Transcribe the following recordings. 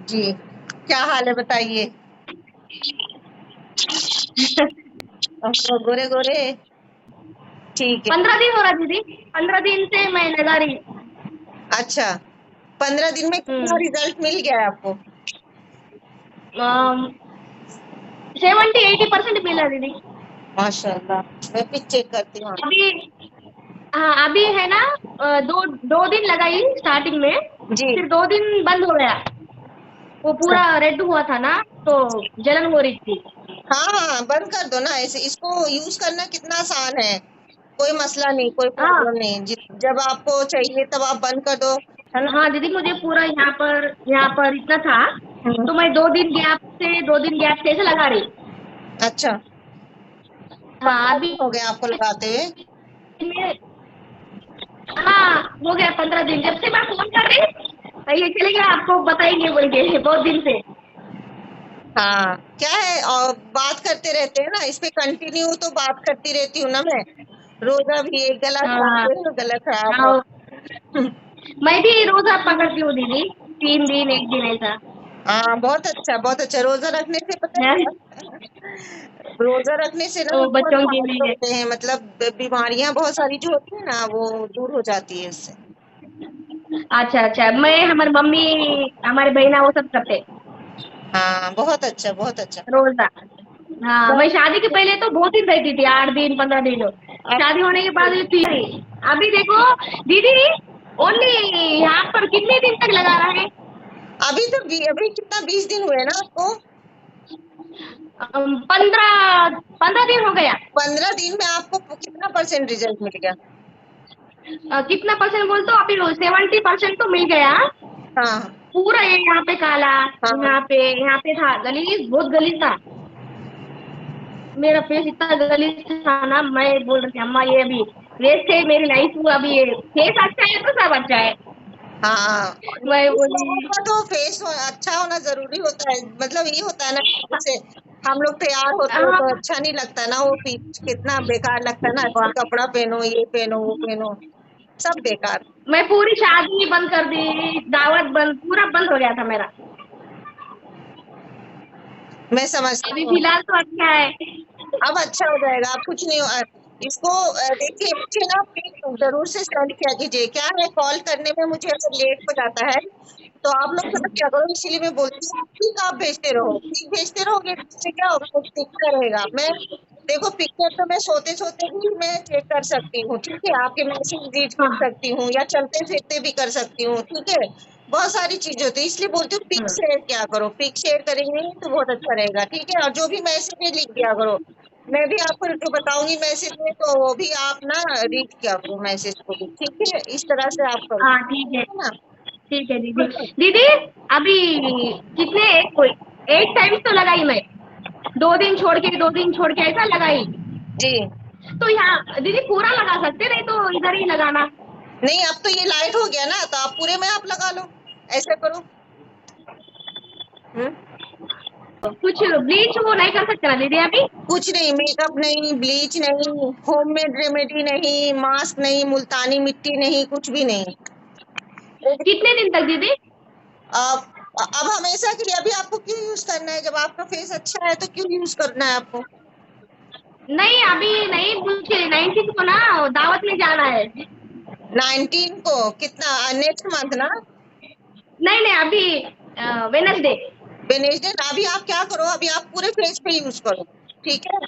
जी, क्या हाल है बताइए? गोरे गोरे। ठीक है। 15 दिन हो रहा दीदी। 15 दिन से मैं लगा रही। अच्छा, 15 दिन में कितना हम्म। रिजल्ट मिल गया है आपको? 70-80% मिला दीदी। माशाल्लाह। मैं फिर चेक करती हूँ। अभी, हाँ अभी है ना। दो दो दिन लगाई स्टार्टिंग में। जी। फिर 2 दिन बंद हो गया। वो अच्छा। पूरा रेड हुआ था ना, तो जलन हो रही थी। हाँ हाँ, बंद कर दो ना। ऐसे इसको यूज करना कितना आसान है। कोई मसला नहीं, कोई हाँ प्रॉब्लम नहीं। जब आपको चाहिए तब आप बंद कर दो, है ना? हाँ दीदी, मुझे पूरा यहाँ पर इतना था। हम्म। तो मैं 2 दिन गैप से ऐसे लगा रही। अच्छा। हाँ 15 दिन अभी हो गए आपको लगाते हुए? मैं, हाँ हो गया 15 दिन जब से मैं फोन कर रही। ये चलेगा आपको बताएंगे बोल के बहुत दिन से। हाँ, क्या है, और बात करते रहते हैं ना इस पे कंटिन्यू, तो बात करती रहती हूँ ना मैं। रोजा भी एक गला हाँ खराब है तो गला खराब हो। हाँ, मैं भी रोजा पकड़ती हूँ दीदी। 3 दिन 1 दिन ऐसा हाँ, बहुत अच्छा बहुत अच्छा। रोजा रखने से पता है है। क्या? रोजा रखने से ना तो बहुत बच्चों के फायदे लिए। होते हैं, मतलब बीमारियां बहुत सारी जो होती है ना वो दूर हो जाती है इससे। अच्छा अच्छा, मैं हमारी मम्मी, हमारे बहना वो सब करते हाँ, बहुत अच्छा बहुत अच्छा। रोजा। हाँ मैं शादी के मैं- पहले तो बहुत दिन रहती थी, 8 दिन 15 दिन। अब शादी होने के बाद ये 3 दिन। अभी देखो दीदी, ओनली यहाँ पर कितने दिन तक लगा रहा है? अभी तो अभी कितना 20 दिन हुए ना आपको? 15 15 दिन हो गया। 15 दिन में आपको कितना परसेंट रिजल्ट मिल गया? कितना परसेंट बोल तो अभी 70% तो मिल गया। हाँ पूरा ये यहाँ पे काला, हाँ। यहाँ पे था गलीज, बहुत गलीज था। मेरा फेस इतना गलीज था ना, मैं बोल रही थी अम्मा ये अभी वेस्ट है मेरी लाइफ। अभी ये फेस अच्छा है तो सब अच्छा है। हाँ, मैं लेडीज लोगों बोली का तो फेस अच्छा होना जरूरी होता है। मतलब ये होता है ना, जैसे हम लोग तैयार होते हैं हाँ तो अच्छा नहीं लगता ना, वो कितना बेकार लगता है ना। कपड़ा पहनो, ये पहनो, वो पहनो, सब बेकार। मैं पूरी शादी बंद कर दी, दावत बंद, पूरा बंद हो गया था मेरा। मैं समझती अभी हूँ। फिलहाल तो अच्छा है। अब अच्छा हो जाएगा, अब कुछ नहीं इसको देखिए, मुझे ना पिक जरूर से सेंड किया कीजिए। क्या है, कॉल करने में मुझे अगर लेट हो जाता है तो आप लोग समझ क्या करो, इसीलिए मैं बोलती हूँ पिक आप भेजते रहो। पिक भेजते रहोगे तो इससे क्या होगा, दिखता रहेगा। मैं देखो, पिक्चर तो मैं सोते सोते भी मैं चेक कर सकती हूँ, ठीक है। आपके मैसेज रीड कर हाँ सकती हूँ या चलते फिरते भी कर सकती हूँ, ठीक है। बहुत सारी चीजें होती है, इसलिए बोलती हूँ पिक हाँ शेयर क्या करो। पिक शेयर करेंगे तो बहुत अच्छा रहेगा, ठीक है। और जो भी मैसेज है लिख दिया करो। मैं भी आपको जो बताऊंगी मैसेज में, तो वो भी आप ना रीड किया करो मैसेज को भी, ठीक है। इस तरह से आप करो, हाँ, ठीक है। ठीक है ना? ठीक है दीदी। दीदी अभी कितने, कोई 8 टाइम्स तो लगाई मैं। 2 दिन छोड़ के 2 दिन छोड़ के ऐसा लगाई। जी। तो यहाँ दीदी पूरा लगा सकते, नहीं तो इधर ही लगाना। नहीं, अब तो ये लाइट हो गया ना, तो आप पूरे में आप लगा लो। ऐसे करो। हम्म। कुछ ब्लीच वो नहीं कर सकते ना दीदी अभी? कुछ नहीं, मेकअप नहीं, ब्लीच नहीं, होममेड रेमेडी नहीं, मास्क नहीं, मुल्तानी मिट्टी नहीं, कुछ भी नहीं। कितने दिन तक दीदी? अब हमेशा के लिए। अभी आपको क्यों यूज करना है? जब आपका फेस अच्छा है तो क्यों यूज करना है आपको? नहीं अभी नहीं, मुझे 19 को ना दावत में जाना है। 19 को? कितना, नेक्स्ट मंथ ना? नहीं नहीं, अभी वेनसडे। वेडनेसडे। अभी आप क्या करो, अभी आप पूरे फेस पे यूज करो, ठीक है।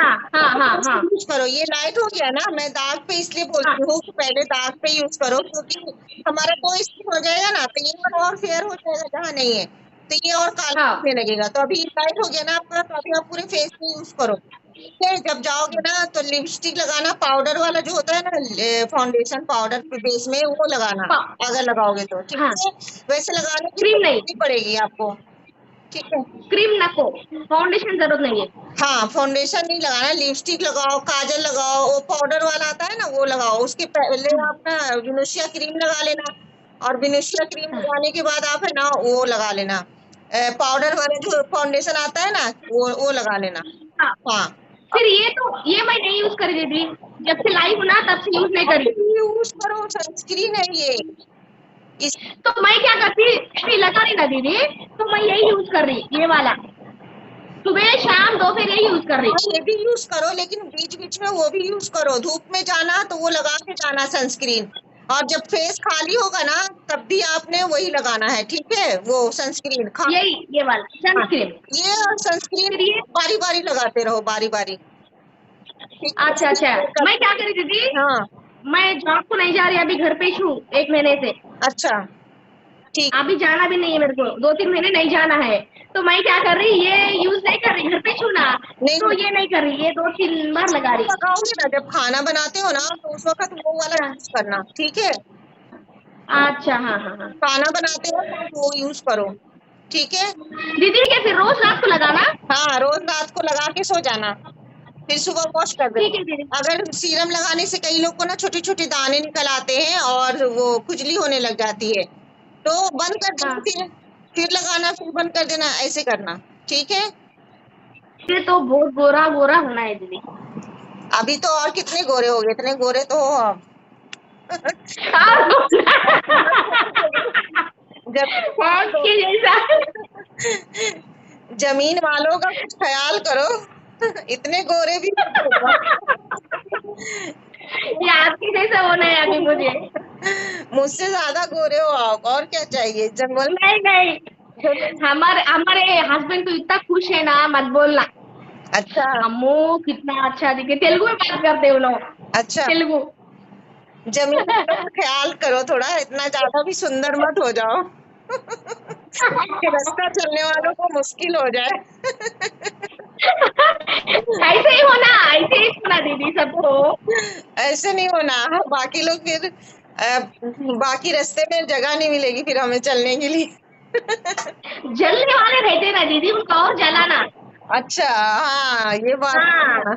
हाँ हाँ हाँ हाँ यूज करो। ये लाइट हो गया ना, मैं दाग पे इसलिए हाँ बोलती हूँ कि पहले दाग पे यूज करो, क्योंकि हमारा तो स्किन हो जाएगा ना, तो ये और फेयर हो जाएगा जहाँ नहीं है, तो ये और काला हाँ दिखने लगेगा। तो अभी लाइट हो गया ना आपका, तो अभी आप पूरे फेस पे यूज करो, ठीक है। जब जाओगे ना तो लिपस्टिक लगाना, पाउडर वाला जो होता है ना, फाउंडेशन पाउडर पे बेस में वो लगाना, हाँ अगर लगाओगे तो, ठीक हाँ। है। वैसे लगाने की क्रीम जरूरत नहीं, नहीं पड़ेगी आपको, ठीक है। क्रीम नको, फाउंडेशन जरूरत नहीं है। हाँ, फाउंडेशन नहीं लगाना, लिपस्टिक लगाओ, काजल लगाओ, वो पाउडर वाला आता है ना वो लगाओ। उसके पहले आप ना विनुशिया क्रीम लगा लेना, और विनुशिया क्रीम हाँ लगाने के बाद आप है ना वो लगा लेना, पाउडर वाला जो फाउंडेशन आता है ना, वो लगा लेना। हाँ। हाँ। फिर ये मैं नहीं यूज करी दीदी। जब से लाई हूँ ना तब से यूज नहीं करी। अब यूज करो, सनस्क्रीन है ये। इस तो मैं क्या करती, अभी लगा रही ना दीदी, तो मैं यही यूज कर रही, ये वाला, सुबह शाम दोपहर यही यूज कर रही। हाँ, ये भी यूज करो, लेकिन बीच बीच में वो भी यूज करो। धूप में जाना तो वो लगा के जाना सनस्क्रीन, और जब फेस खाली होगा ना तब भी आपने वही लगाना है, ठीक है, वो सनस्क्रीन खा। यही, ये वाला हाँ, सनस्क्रीन। ये और सनस्क्रीन फिर ये, बारी बारी लगाते रहो, बारी बारी, ठीक है, अच्छा अच्छा, मैं क्या करते। करी दीदी, हाँ, मैं जॉब को नहीं जा रही, अभी घर पे ही हूँ 1 महीने से। अच्छा, ठीक। अभी जाना भी नहीं है मेरे को, 2-3 महीने नहीं जाना है। तो मैं क्या कर रही, ये यूज नहीं कर रही, घर पे छू ना, नहीं तो नहीं, ये नहीं कर रही, ये 2-3 बार लगा इसको रही। लगाओगे ना जब खाना बनाते हो ना, तो उस वक्त वो वाला हाँ, यूज करना, ठीक है। अच्छा, हाँ हाँ हाँ। खाना बनाते हो तो वो यूज करो, ठीक है। दीदी क्या फिर रोज रात को लगाना? हाँ, रोज रात को लगा के सो जाना, फिर सुबह वॉश कर ठीक देना। है दीदी। अगर सीरम लगाने से कई लोग को ना छोटे छोटे दाने निकल आते हैं और वो खुजली होने लग जाती है, तो बंद कर देना, हाँ, फिर लगाना, फिर बंद कर देना, ऐसे करना, ठीक है। ये तो बहुत गोरा गोरा होना है दीदी। अभी तो और कितने गोरे हो गए, इतने गोरे तो हो आप। और जब और के जैसा। जमीन वालों का कुछ ख्याल करो, इतने गोरे भी मत हो ये आपके जैसा होना है अभी मुझे। मुझसे ज्यादा गोरे हो आप, और क्या चाहिए, जंगल। नहीं नहीं, हमारे हमारे हस्बैंड तो इतना खुश है ना, मत बोलना। अच्छा अम्मू कितना अच्छा दिखे, तेलुगु में बात करते हैं वो लोग, अच्छा, तेलुगु। जमीन वालों का ख्याल करो थोड़ा, इतना ज्यादा भी सुंदर मत हो जाओ कि रास्ता चलने वालों को मुश्किल हो जाए। ऐसे ही होना, ऐसे ही होना दीदी सबको। ऐसे नहीं होना, बाकी लोग फिर बाकी रास्ते में जगह नहीं मिलेगी फिर हमें चलने के लिए। जलने वाले रहते ना दीदी, उनको और जलाना। अच्छा, हाँ, ये बात है हाँ, ना,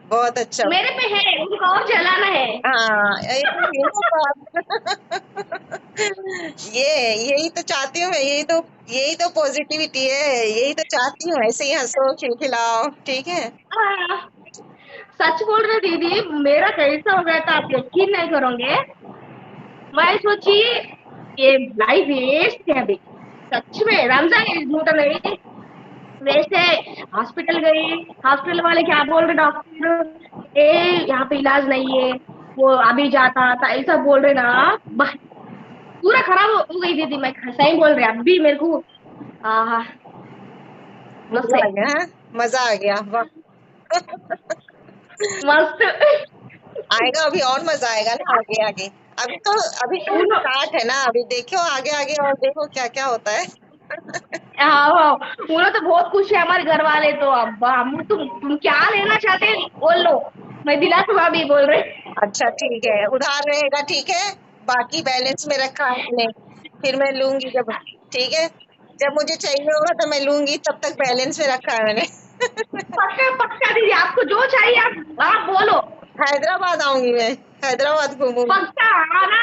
बहुत अच्छा। मेरे पे है, उनको और जलाना है। हाँ, ये तो बात यही तो चाहती हूँ मैं, यही तो पॉजिटिविटी है, यही तो चाहती हूँ, ऐसे ही हंसो खिलखिलाओ, ठीक है। हाँ, सच बोल रहे दीदी, मेरा कैसा हो गया था आप यकीन नहीं करोगे। मैं सोची ये लाइफ वेस्ट है अभी, सच में रमजान है, झूठ नहीं। वैसे हॉस्पिटल गई, हॉस्पिटल वाले क्या बोल रहे, डॉक्टर ए यहाँ पे इलाज नहीं है, वो अभी जाता था, ऐसा बोल रहे ना। पूरा खराब हो गई दीदी, मैं सही बोल रही, अभी मेरे को आहा, मस्त मजा है, आ गया, हाँ? मजा आ गया, वाह। मस्त। आएगा, अभी और मजा आएगा ना, आगे आगे। अभी तो उन, स्टार्ट है ना, अभी देखो आगे आगे, और देखो क्या क्या होता है। हाँ हाँ, वो लोग तो बहुत खुश है हमारे घर वाले, तो अब हम, तुम क्या लेना चाहते हैं बोल लो, मैं दिला दूंगा, अभी बोल रहे। अच्छा ठीक है, उधार रहेगा, ठीक है, बाकी बैलेंस में रखा है मैंने, फिर मैं लूंगी जब, ठीक है, जब मुझे चाहिए होगा तो मैं लूंगी, तब तक बैलेंस में रखा है मैंने। पक्का पक्का दीदी, आपको जो चाहिए आप बोलो। हैदराबाद आऊंगी मैं, हैदराबाद घूमूंगी। पक्का आना,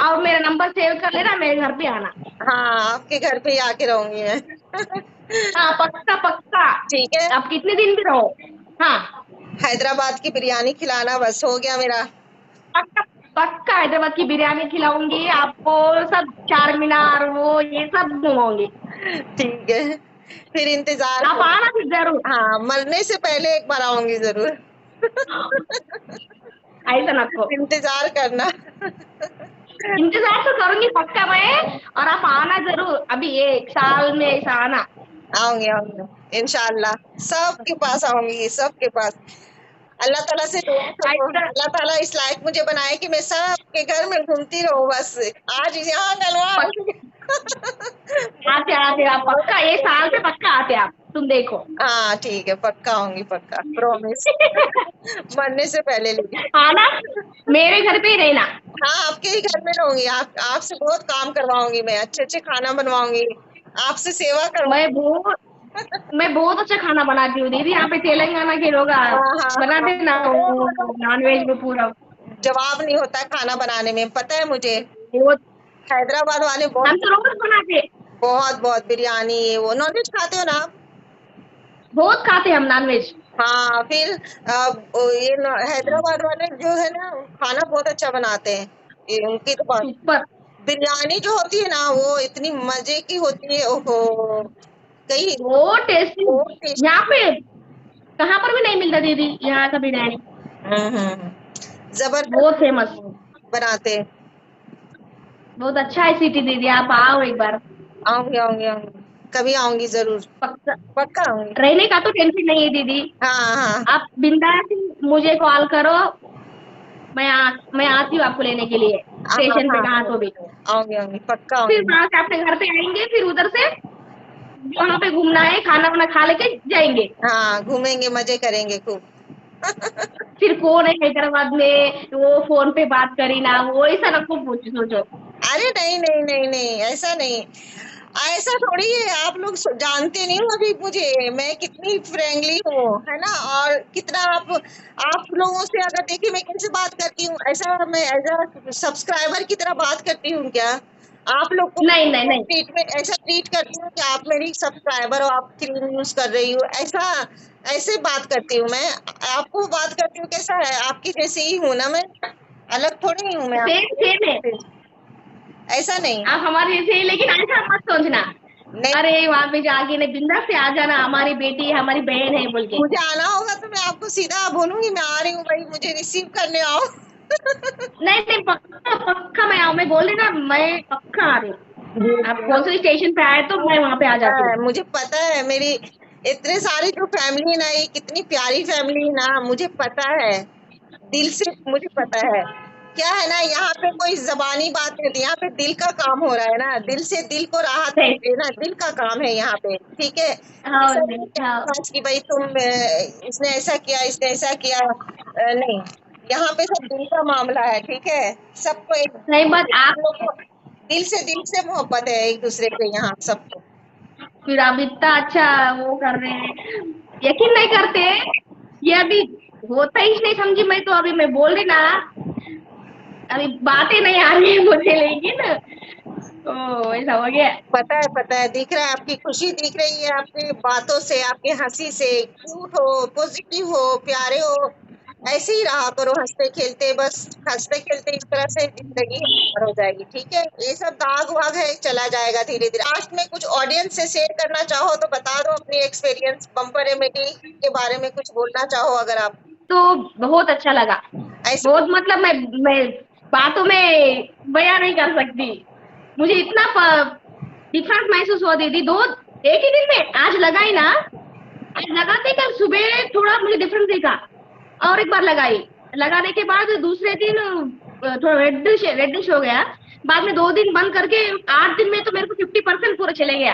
और मेरा नंबर सेव कर लेना, मेरे घर पे आना। हाँ, आपके घर पे ही आके रहूंगी मैं। हाँ पक्का पक्का। ठीक है, आप कितने दिन भी रहो। हाँ, हैदराबाद की बिरयानी खिलाना, बस हो गया मेरा। पक्का पक्का हैदराबाद की बिरयानी खिलाऊंगी आपको, सब चार मीनार वो ये सब घुमाऊंगी। ठीक है, फिर इंतजार आप करो। आना फिर जरूर। हाँ, मरने से पहले एक बार आऊंगी जरूर। ऐसा नको, इंतजार करना। इंतजार तो करूंगी पक्का मैं, और आप आना जरूर, अभी 1 साल में ऐसा आना। आऊंगी आऊंगी इंशाल्लाह, सबके पास आऊंगी, सबके पास। अल्लाह ताला से दुआ करो, ऐसा, अल्लाह ताला इस लायक मुझे बनाए कि मैं सबके घर में घूमती रहूं, बस आज यहाँ गलवा। आते आते आप पक्का, 1 साल से पक्का आते आप, तुम देखो। हाँ ठीक है, पक्का आऊंगी, पक्का प्रॉमिस। मरने से पहले लेकिन। आना, मेरे घर पे ही रहना। हाँ, आपके ही घर में रहूंगी, आपसे बहुत काम करवाऊंगी मैं, अच्छे अच्छे खाना बनवाऊंगी, आपसे सेवा मैं करवाऊंगी। बहुत मैं बहुत अच्छा खाना बनाती हूँ दीदी, यहाँ पे तेलंगाना के लोग हाँ हाँ बनाते हैं ना नॉन वेज में पूरा। जवाब नहीं होता है खाना बनाने में, पता है मुझे। बहुत, हैदराबाद वाले हम बहुत तो रोज बनाते हैं, बहुत बहुत बिरयानी, ये वो नॉनवेज खाते हो ना आप? बहुत खाते हैं हम नॉन वेज। हाँ, फिर हैदराबाद वाले जो है ना, खाना बहुत अच्छा बनाते हैं, ये उनकी तो बात। सुपर। बिरयानी जो होती है ना वो इतनी मजे की होती है, ओहो। कहीं वो टेस्टी। वो टेस्ट। यहाँ पे कहाँ पर भी नहीं मिलता दीदी, यहाँ का बिरयानी बहुत जबरदस्त फेमस। बनाते हैं। बहुत अच्छा है सिटी दीदी, आप आओ एक बार। आऊंगी आऊंगी आऊंगी, कभी आऊंगी जरूर। पक्का। पक्का आऊंगी। रहने का तो टेंशन नहीं है दीदी, हाँ हाँ। आप बिंदास मुझे कॉल करो, मैं आती हूँ आपको लेने के लिए हाँ स्टेशन पे हाँ कहाँ तो भी। आऊंगी आऊंगी पक्का फिर आऊंगी। वहां से अपने घर पे आएंगे, फिर उधर से वहां पे घूमना है, खाना वाना खा लेके जाएंगे। हाँ घूमेंगे, मजे करेंगे खूब। फिर कौन है हैदराबाद में वो फोन पे बात करी ना, वो ऐसा ना खूब सोचो। अरे नहीं नहीं नहीं नहीं, ऐसा नहीं। ऐसा थोड़ी है, आप लोग जानते नहीं हो अभी मुझे, मैं कितनी फ्रेंडली हूँ, है ना। और कितना आप लोगों से अगर देखिए मैं कैसे बात करती हूँ, ऐसा मैं एज अ सब्सक्राइबर की तरह बात करती हूँ क्या? आप लोग को नहीं नहीं नहीं। ट्रीटमेंट ऐसा ट्रीट करती हूँ कि आप मेरी सब्सक्राइबर हो, आप क्रीम यूज कर रही हो, ऐसा ऐसे बात करती हूँ मैं। आपको बात करती हूँ कैसा है, आपकी जैसे ही हूँ ना मैं, अलग थोड़ी ही हूँ मैं सेम सेम है, आपसे। ऐसा नहीं। आप हमारे जैसे ही, लेकिन ऐसा मत सोचना नहीं, अरे वहां पे जाके ने बिंदास से आ जाना, हमारी बेटी है हमारी बहन है बोल के। मुझे आना होगा तो मैं आपको सीधा बोलूंगी मैं आ रही हूँ भाई, मुझे रिसीव करने आओ। नहीं नहीं, पक्का पक्का मैं आऊँ, मैं बोल रही ना, मैं पक्का आ रही हूँ। आप कौन से स्टेशन पे आए तो मैं वहां पे आ जाती हूँ। मुझे पता है मेरी इतने सारी जो फैमिली है ना, ये कितनी प्यारी फैमिली है ना, मुझे पता है, दिल से मुझे पता है। क्या है ना, यहाँ पे कोई जबानी बात नहीं होती, यहाँ पे दिल का काम हो रहा है ना, दिल से दिल को राहत सही। मिलती है ना, दिल का काम है यहाँ पे, ठीक है। हाँ ऐसा नहीं नहीं, कि हाँ आसपास की भाई तुम इसने ऐसा किया इसने ऐसा किया, नहीं। यहाँ पे सब दिल का मामला है, ठीक है। सबको एक नहीं, बट हम आप लोग को दिल से मोहब्बत है एक दूसरे से यहाँ सबको। फिर आप इतना अच्छा वो कर रहे हैं, यकीन नहीं करते। ये अभी होता ही नहीं, समझी मैं तो अभी मैं बोल रही ना, अभी बातें नहीं आ रही है मुझे, लेकिन ओ ऐसा हो गया। पता है, दिख रहा है, आपकी खुशी दिख रही है, आपकी बातों से, आपकी हंसी से। क्यूट हो, पॉजिटिव हो, प्यारे हो, ऐसे ही रहा करो, हंसते खेलते, बस हंसते खेलते इस तरह से जिंदगी पार हो जाएगी, ठीक है। ये सब दाग वाग है, चला जाएगा धीरे धीरे। लास्ट में कुछ ऑडियंस से शेयर करना चाहो तो बता दो अपनी एक्सपीरियंस, बम्पर रेमेडी के बारे में कुछ बोलना चाहो अगर आप। तो बहुत अच्छा लगा, ऐसे बहुत मतलब मैं बातों में बयां नहीं कर सकती। मुझे इतना डिफरेंस महसूस हुआ दीदी, दो एक ही दिन में आज लगाई ना, आज लगाते कल सुबह थोड़ा मुझे डिफरेंस दिखा, और एक बार लगाई, लगाने के बाद दूसरे दिन थोड़ा रेडिश हो गया, बाद में 2 दिन बंद करके 8 दिन में तो मेरे को 50% पूरा चले गया।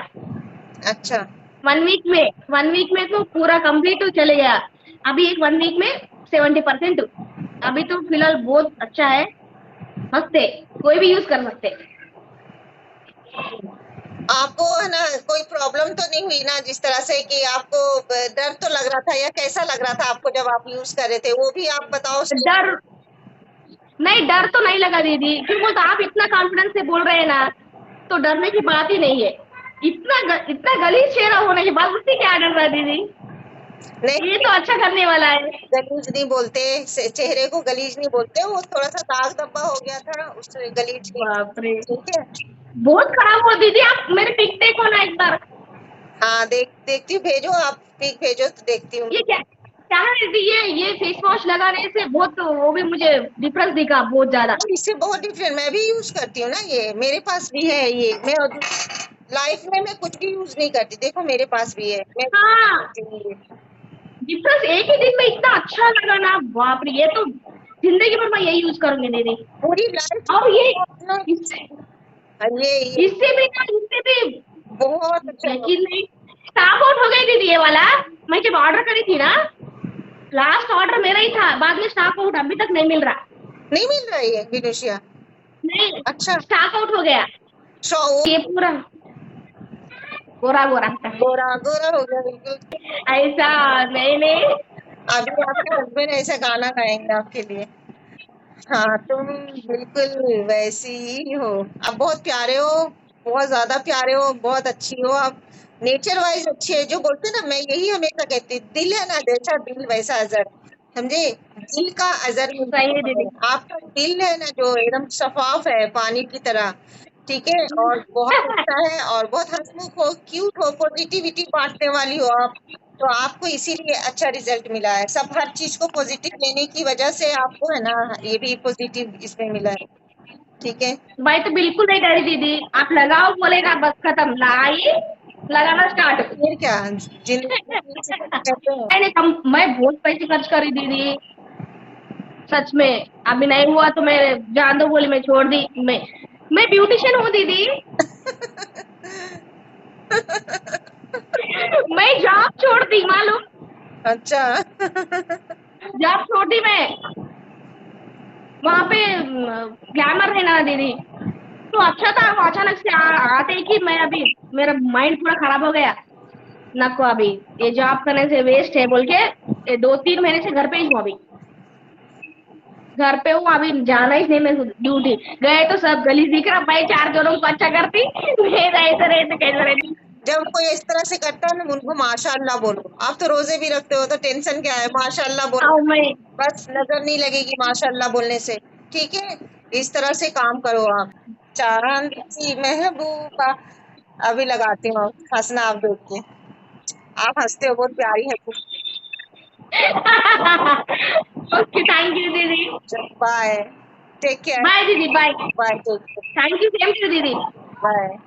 अच्छा। 1 वीक में तो पूरा कंप्लीट चले गया। अभी एक 1 वीक में 70%। अभी तो फिलहाल बहुत अच्छा है, मस्त है, कोई भी यूज कर सकते हैं। आपको है ना कोई प्रॉब्लम तो नहीं हुई ना, जिस तरह से कि आपको डर तो लग रहा था, या कैसा लग रहा था आपको जब आप यूज कर रहे थे, वो भी आप बताओ डर नहीं, डर तो नहीं लगा दीदी, क्यों बोलते आप इतना कॉन्फिडेंस से बोल रहे हैं ना, तो डरने की बात ही नहीं है। इतना गलीज चेहरा होने के बाद उससे क्या डर रहा है दीदी, ये नहीं। तो अच्छा करने वाला है। गलीज नहीं बोलते, चेहरे को गलीज नहीं बोलते, वो थोड़ा सा दाग धब्बा हो गया था उस गलीज की, बाप रे, ठीक है। बहुत खराब हुआ दीदी, आप मेरे पिक देखो ना एक बार। हाँ देखती हूँ, भेजो आप पिक भेजो तो देखती हूँ। ये क्या क्या है दीदी, ये फेस वॉश लगाने से बहुत वो भी मुझे डिफरेंस दिखा बहुत ज्यादा। इससे बहुत डिफरेंट, मैं भी यूज करती हूँ ना, ये मेरे पास भी है, ये मैं लाइफ में मैं कुछ भी यूज नहीं करती, देखो मेरे पास भी है, मैं हाँ, करती हूँ ये। डिफरेंस एक ही दिन में इतना अच्छा लगा ना, बाप रे, ये तो जिंदगी भर मैं यही यूज करूंगी दीदी। पूरी लाइफ और ये अपना इससे ये इससे भी बहुत अच्छा। यकीन नहीं, स्टॉक आउट हो गई दीदी ये वाला। मैं जब ऑर्डर करी थी ना, लास्ट ऑर्डर मेरा ही था, बाद में स्टॉक आउट अभी तक नहीं मिल रहा। नहीं मिल रहा है ये विनुषिया? नहीं, अच्छा। स्टॉक आउट हो गया, शो ये पूरा गोरा गोरा था। गोरा गोरा हो गया बिल्कुल। ऐसा नहीं नहीं। अभी आपके हस्बैंड ऐसा गाना गाएंगे आपके लिए। हाँ तुम बिल्कुल वैसी ही हो, आप बहुत प्यारे हो, बहुत ज्यादा प्यारे हो, बहुत अच्छी हो आप, नेचर वाइज अच्छी है। जो बोलते हैं ना, मैं यही हमेशा कहती, दिल है ना जैसा दिल वैसा असर, समझे? दिल का अजर सही है दीदी। आपका दिल है ना जो एकदम शफाफ है पानी की तरह, ठीक है, और बहुत अच्छा है और बहुत हंसमुख हो, क्यूट हो, पॉजिटिविटी बांटने वाली हो आप, तो आपको इसीलिए अच्छा रिजल्ट मिला है। सब हर चीज को पॉजिटिव लेने की वजह से आपको है ना ये भी पॉजिटिव इसमें मिला है, ठीक है। मैं तो बिल्कुल नहीं डरी दीदी, आप लगाओ बोलेगा बस खत्म, लाई लगाना स्टार्ट। फिर क्या, जिंदगी में किसी को कहते हैं। नहीं नहीं, मैं बहुत पैसे खर्च करी दीदी, सच में। अभी नहीं हुआ तो मैं जान दो बोली, मैं छोड़ दी। मैं ब्यूटिशियन हूँ दीदी। मैं जॉब छोड़ दी मालूम, अच्छा। जॉब छोड़ दी मैं। वहाँ पे ग्लैमर है ना दीदी, तो अच्छा था। वो अचानक से आते ही कि मैं अभी, मेरा माइंड पूरा खराब हो गया। नको अभी ये जॉब करने से वेस्ट है बोल के, 2-3 महीने से घर पे ही हूँ अभी। घर पे हूँ अभी, जाना ही नहीं मैं ड्यूटी। गए तो सब गली दिख रहा, भाई 4 जनों को अच्छा करती। मेरा ऐसे रहते कैसे रहती। जब कोई इस तरह से करता है ना उनको माशाअल्लाह बोलो। आप तो रोजे भी रखते हो तो टेंशन क्या है, माशाअल्लाह बोलो, अब मैं बस नजर नहीं लगेगी माशाअल्लाह बोलने से, ठीक है। इस तरह से काम करो आप। चांद सी महबूबा, अभी लगाती हूँ, हंसना आप देख के। आप हंसते हो, बहुत प्यारी है कुछ। ओके, थैंक यू दीदी। Bye, take care. बाय दीदी, bye. Bye, take care. Thank you, same to दीदी। बाय।